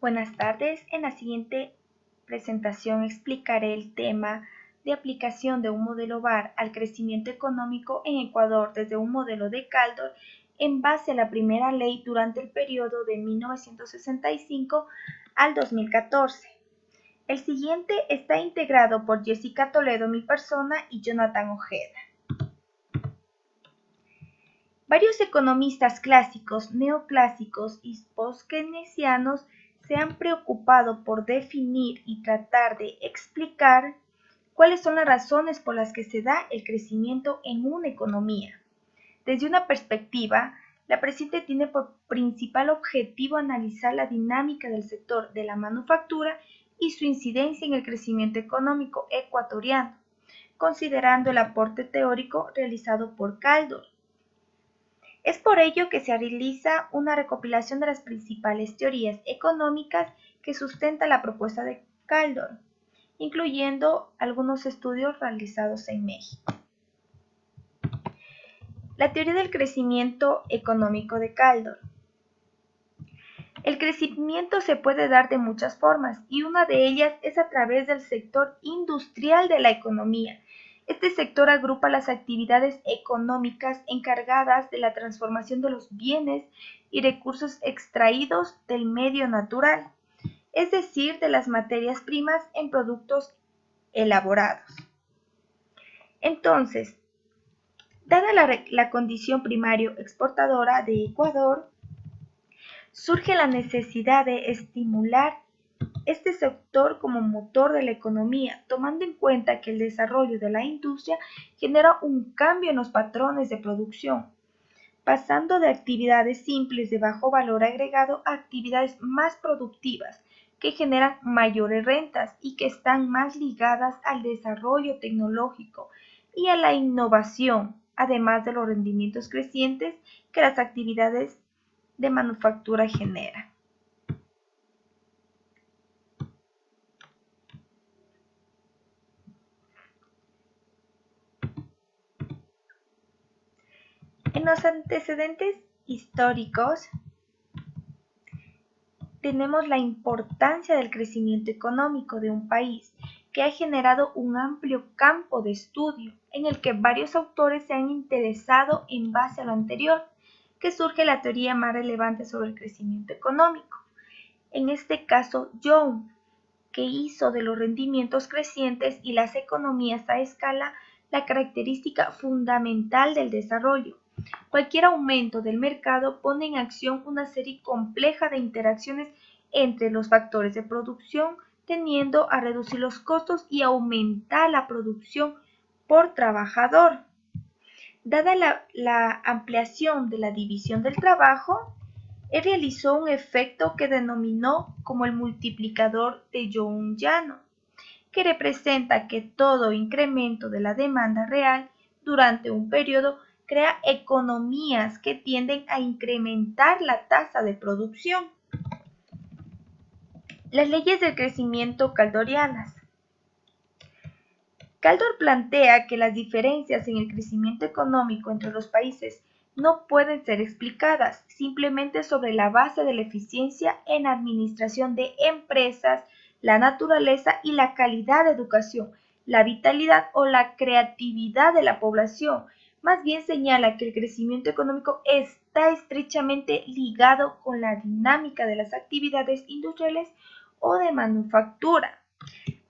Buenas tardes. En la siguiente presentación explicaré el tema de aplicación de un modelo VAR al crecimiento económico en Ecuador desde un modelo de Kaldor en base a la primera ley durante el periodo de 1965 al 2014. El siguiente está integrado por Jessica Toledo, mi persona, y Jonathan Ojeda. Varios economistas clásicos, neoclásicos y postkeynesianos se han preocupado por definir y tratar de explicar cuáles son las razones por las que se da el crecimiento en una economía. Desde una perspectiva, la presente tiene por principal objetivo analizar la dinámica del sector de la manufactura y su incidencia en el crecimiento económico ecuatoriano, considerando el aporte teórico realizado por Kaldor. Es por ello que se realiza una recopilación de las principales teorías económicas que sustenta la propuesta de Kaldor, incluyendo algunos estudios realizados en México. La teoría del crecimiento económico de Kaldor. El crecimiento se puede dar de muchas formas y una de ellas es a través del sector industrial de la economía. Este sector agrupa las actividades económicas encargadas de la transformación de los bienes y recursos extraídos del medio natural, es decir, de las materias primas en productos elaborados. Entonces, dada la condición primario exportadora de Ecuador, surge la necesidad de estimular este sector como motor de la economía, tomando en cuenta que el desarrollo de la industria genera un cambio en los patrones de producción, pasando de actividades simples de bajo valor agregado a actividades más productivas, que generan mayores rentas y que están más ligadas al desarrollo tecnológico y a la innovación, además de los rendimientos crecientes que las actividades de manufactura generan. En los antecedentes históricos tenemos la importancia del crecimiento económico de un país, que ha generado un amplio campo de estudio en el que varios autores se han interesado en base a lo anterior, que surge la teoría más relevante sobre el crecimiento económico. En este caso, Young, que hizo de los rendimientos crecientes y las economías a escala la característica fundamental del desarrollo. Cualquier aumento del mercado pone en acción una serie compleja de interacciones entre los factores de producción, tendiendo a reducir los costos y aumentar la producción por trabajador. Dada la ampliación de la división del trabajo, él realizó un efecto que denominó como el multiplicador de Young-Llano, que representa que todo incremento de la demanda real durante un periodo crea economías que tienden a incrementar la tasa de producción. Las leyes del crecimiento kaldorianas. Kaldor plantea que las diferencias en el crecimiento económico entre los países no pueden ser explicadas simplemente sobre la base de la eficiencia en administración de empresas, la naturaleza y la calidad de educación, la vitalidad o la creatividad de la población. Más bien señala que el crecimiento económico está estrechamente ligado con la dinámica de las actividades industriales o de manufactura.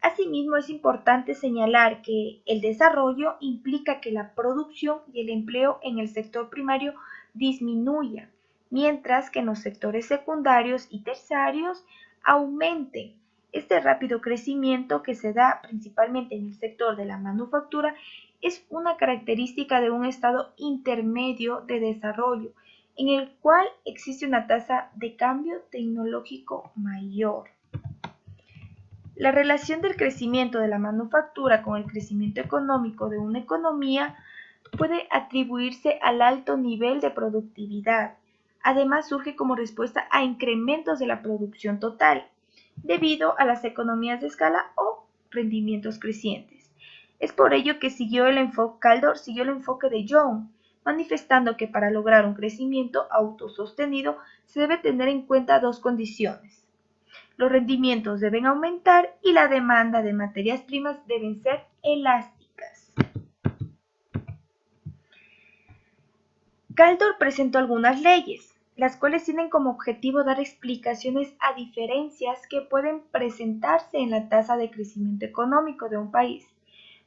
Asimismo, es importante señalar que el desarrollo implica que la producción y el empleo en el sector primario disminuyan, mientras que en los sectores secundarios y terciarios aumenten. Este rápido crecimiento que se da principalmente en el sector de la manufactura es una característica de un estado intermedio de desarrollo, en el cual existe una tasa de cambio tecnológico mayor. La relación del crecimiento de la manufactura con el crecimiento económico de una economía puede atribuirse al alto nivel de productividad. Además, surge como respuesta a incrementos de la producción total, debido a las economías de escala o rendimientos crecientes. Es por ello que Kaldor siguió el enfoque de Young, manifestando que para lograr un crecimiento autosostenido se debe tener en cuenta dos condiciones. los rendimientos deben aumentar y la demanda de materias primas deben ser elásticas. Kaldor presentó algunas leyes, las cuales tienen como objetivo dar explicaciones a diferencias que pueden presentarse en la tasa de crecimiento económico de un país.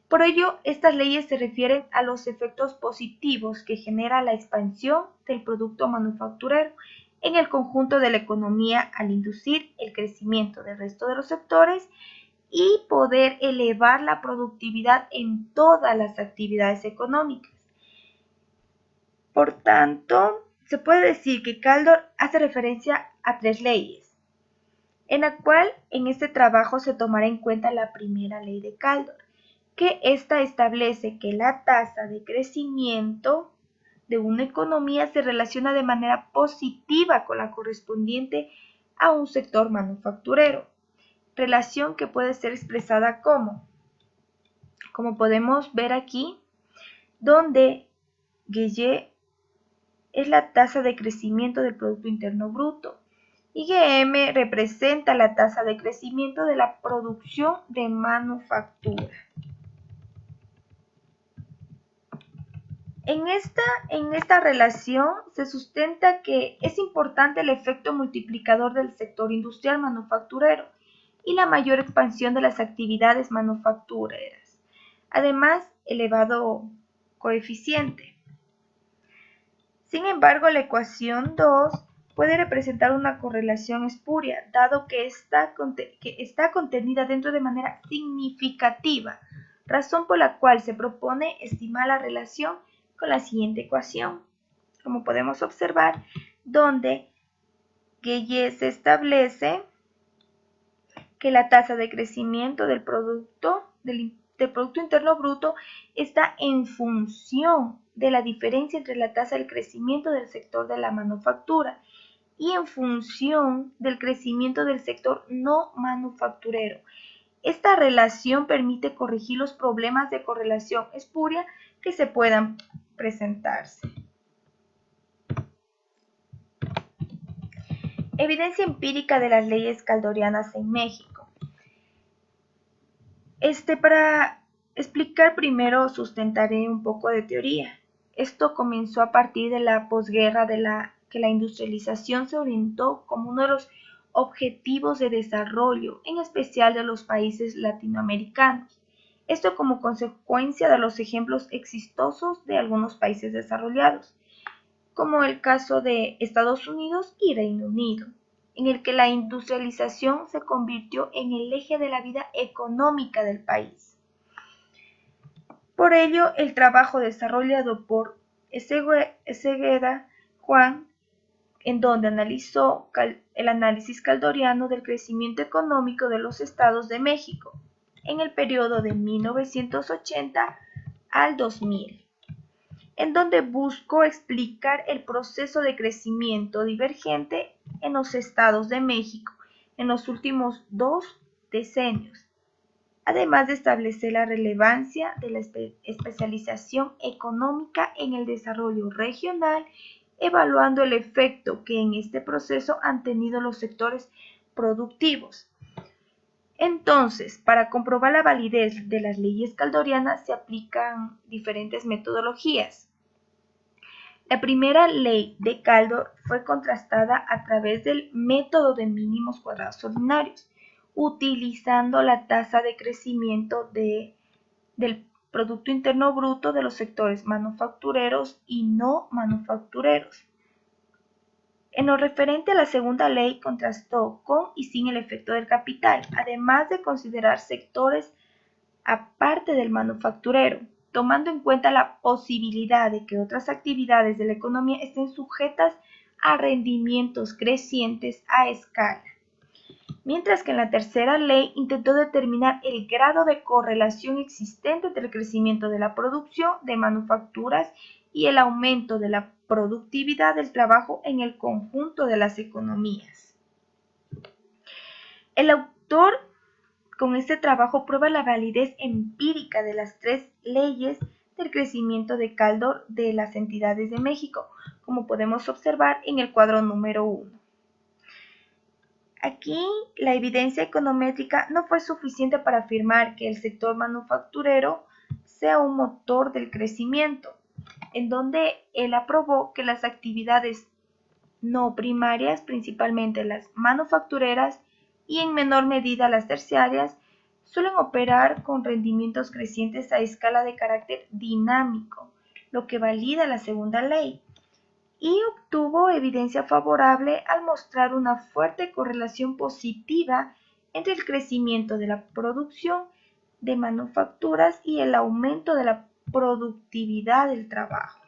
Por ello, estas leyes se refieren a los efectos positivos que genera la expansión del producto manufacturero en el conjunto de la economía al inducir el crecimiento del resto de los sectores y poder elevar la productividad en todas las actividades económicas. Por tanto, se puede decir que Kaldor hace referencia a 3 leyes, en la cual en este trabajo se tomará en cuenta la primera ley de Kaldor, que ésta establece que la tasa de crecimiento de una economía se relaciona de manera positiva con la correspondiente a un sector manufacturero, relación que puede ser expresada como podemos ver aquí, donde Y es la tasa de crecimiento del Producto Interno Bruto y GM representa la tasa de crecimiento de la producción de manufactura. En esta relación se sustenta que es importante el efecto multiplicador del sector industrial manufacturero y la mayor expansión de las actividades manufactureras, además elevado coeficiente. Sin embargo, la ecuación 2 puede representar una correlación espuria, dado que está contenida dentro de manera significativa, razón por la cual se propone estimar la relación con la siguiente ecuación, como podemos observar, donde Y se establece que la tasa de crecimiento del Producto Interno Bruto está en función de la diferencia entre la tasa de crecimiento del sector de la manufactura y en función del crecimiento del sector no manufacturero. Esta relación permite corregir los problemas de correlación espuria que se puedan presentarse. Evidencia empírica de las leyes kaldorianas en México. Para explicar primero sustentaré un poco de teoría. Esto comenzó a partir de la posguerra que la industrialización se orientó como uno de los objetivos de desarrollo, en especial de los países latinoamericanos. Esto como consecuencia de los ejemplos exitosos de algunos países desarrollados, como el caso de Estados Unidos y Reino Unido, en el que la industrialización se convirtió en el eje de la vida económica del país. Por ello, el trabajo desarrollado por Ezegueda Juan, en donde analizó el análisis kaldoriano del crecimiento económico de los estados de México en el periodo de 1980 al 2000, en donde buscó explicar el proceso de crecimiento divergente en los estados de México en los últimos 2 decenios, además de establecer la relevancia de la especialización económica en el desarrollo regional, evaluando el efecto que en este proceso han tenido los sectores productivos. Entonces, para comprobar la validez de las leyes kaldorianas se aplican diferentes metodologías. La primera ley de Kaldor fue contrastada a través del método de mínimos cuadrados ordinarios, utilizando la tasa de crecimiento del Producto Interno Bruto de los sectores manufactureros y no manufactureros. En lo referente a la segunda ley, contrastó con y sin el efecto del capital, además de considerar sectores aparte del manufacturero, tomando en cuenta la posibilidad de que otras actividades de la economía estén sujetas a rendimientos crecientes a escala. Mientras que en la tercera ley intentó determinar el grado de correlación existente entre el crecimiento de la producción de manufacturas y el aumento de la productividad del trabajo en el conjunto de las economías. El autor con este trabajo prueba la validez empírica de las 3 leyes del crecimiento de Kaldor de las entidades de México, como podemos observar en el cuadro número 1. Aquí la evidencia econométrica no fue suficiente para afirmar que el sector manufacturero sea un motor del crecimiento, en donde él aprobó que las actividades no primarias, principalmente las manufactureras y en menor medida las terciarias, suelen operar con rendimientos crecientes a escala de carácter dinámico, lo que valida la segunda ley, y obtuvo evidencia favorable al mostrar una fuerte correlación positiva entre el crecimiento de la producción de manufacturas y el aumento de la productividad del trabajo.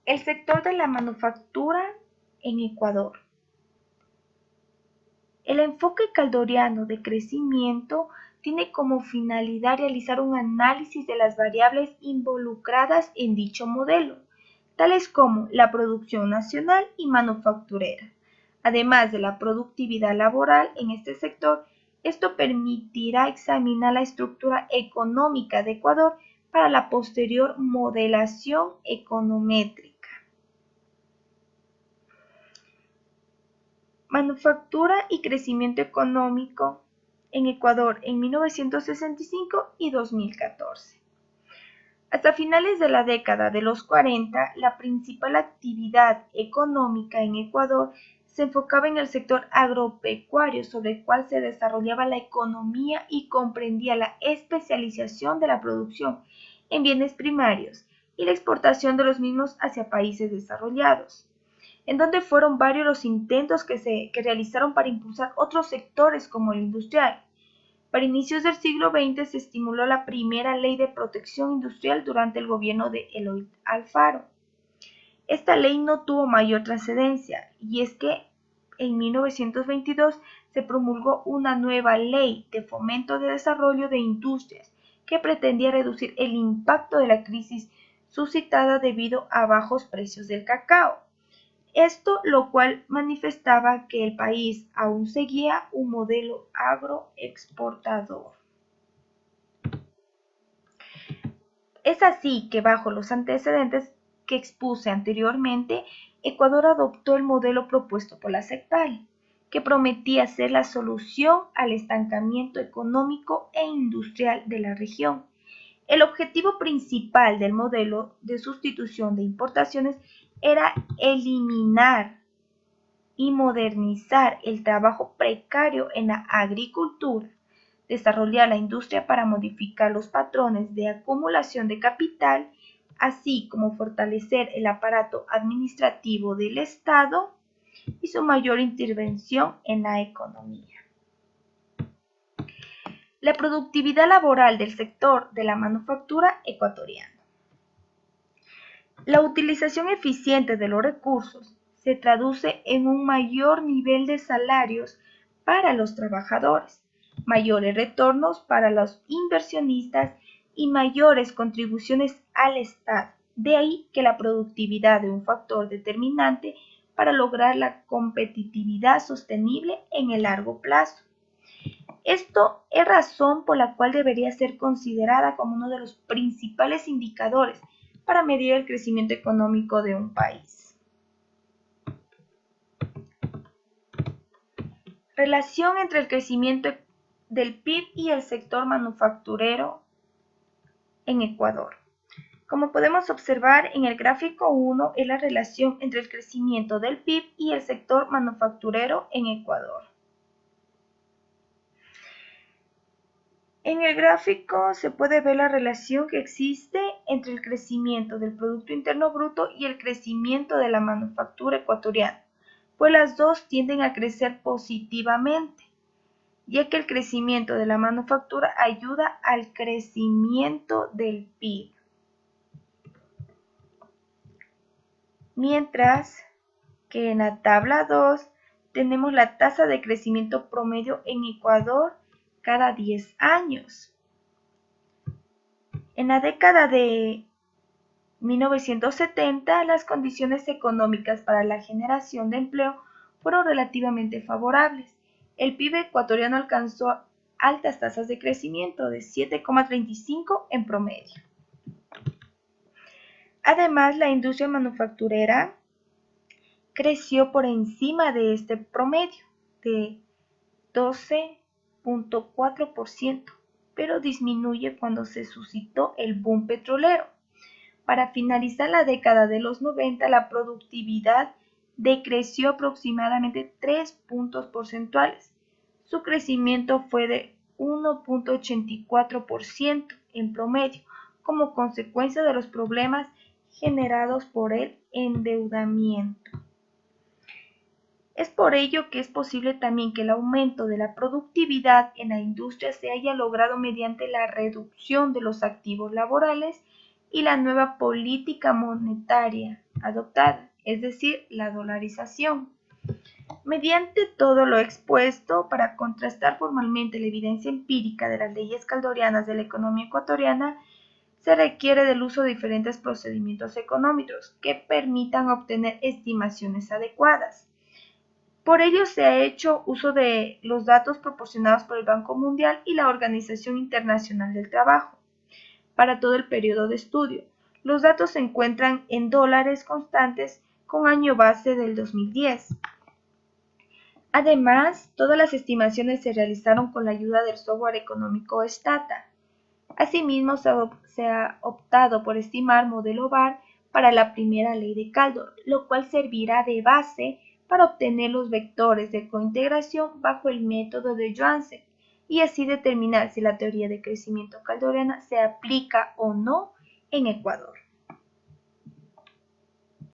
El sector de la manufactura en Ecuador. El enfoque caldoriano de crecimiento tiene como finalidad realizar un análisis de las variables involucradas en dicho modelo, tales como la producción nacional y manufacturera. Además de la productividad laboral en este sector, esto permitirá examinar la estructura económica de Ecuador para la posterior modelación econométrica. Manufactura y crecimiento económico en Ecuador en 1965 y 2014. Hasta finales de la década de los 40, la principal actividad económica en Ecuador se enfocaba en el sector agropecuario, sobre el cual se desarrollaba la economía y comprendía la especialización de la producción en bienes primarios y la exportación de los mismos hacia países desarrollados, en donde fueron varios los intentos que realizaron para impulsar otros sectores como el industrial. Para inicios del siglo XX se estimuló la primera ley de protección industrial durante el gobierno de Eloy Alfaro. Esta ley no tuvo mayor trascendencia, y es que en 1922 se promulgó una nueva ley de fomento de desarrollo de industrias que pretendía reducir el impacto de la crisis suscitada debido a bajos precios del cacao. Esto lo cual manifestaba que el país aún seguía un modelo agroexportador. Es así que bajo los antecedentes que expuse anteriormente, Ecuador adoptó el modelo propuesto por la CEPAL, que prometía ser la solución al estancamiento económico e industrial de la región. El objetivo principal del modelo de sustitución de importaciones era eliminar y modernizar el trabajo precario en la agricultura, desarrollar la industria para modificar los patrones de acumulación de capital, así como fortalecer el aparato administrativo del Estado y su mayor intervención en la economía. La productividad laboral del sector de la manufactura ecuatoriana. La utilización eficiente de los recursos se traduce en un mayor nivel de salarios para los trabajadores, mayores retornos para los inversionistas y mayores contribuciones al Estado. De ahí que la productividad es un factor determinante para lograr la competitividad sostenible en el largo plazo. Esto es razón por la cual debería ser considerada como uno de los principales indicadores para medir el crecimiento económico de un país. Relación entre el crecimiento del PIB y el sector manufacturero en Ecuador. Como podemos observar en el gráfico 1 es la relación entre el crecimiento del PIB y el sector manufacturero en Ecuador. En el gráfico se puede ver la relación que existe entre el crecimiento del Producto Interno Bruto y el crecimiento de la manufactura ecuatoriana, pues las dos tienden a crecer positivamente, ya que el crecimiento de la manufactura ayuda al crecimiento del PIB. Mientras que en la tabla 2 tenemos la tasa de crecimiento promedio en Ecuador cada 10 años. En la década de 1970, las condiciones económicas para la generación de empleo fueron relativamente favorables. El PIB ecuatoriano alcanzó altas tasas de crecimiento de 7,35 en promedio. Además, la industria manufacturera creció por encima de este promedio de 12.4%, pero disminuye cuando se suscitó el boom petrolero. Para finalizar la década de los 90, la productividad decreció aproximadamente 3 puntos porcentuales. Su crecimiento fue de 1.84% en promedio, como consecuencia de los problemas generados por el endeudamiento. Es por ello que es posible también que el aumento de la productividad en la industria se haya logrado mediante la reducción de los activos laborales y la nueva política monetaria adoptada, es decir, la dolarización. Mediante todo lo expuesto, para contrastar formalmente la evidencia empírica de las leyes caldorianas de la economía ecuatoriana, se requiere del uso de diferentes procedimientos económicos que permitan obtener estimaciones adecuadas. Por ello se ha hecho uso de los datos proporcionados por el Banco Mundial y la Organización Internacional del Trabajo para todo el periodo de estudio. Los datos se encuentran en dólares constantes con año base del 2010. Además, todas las estimaciones se realizaron con la ayuda del software económico Stata. Asimismo, se ha optado por estimar modelo VAR para la primera ley de Kaldor, lo cual servirá de base para obtener los vectores de cointegración bajo el método de Johansen y así determinar si la teoría de crecimiento caldoriana se aplica o no en Ecuador.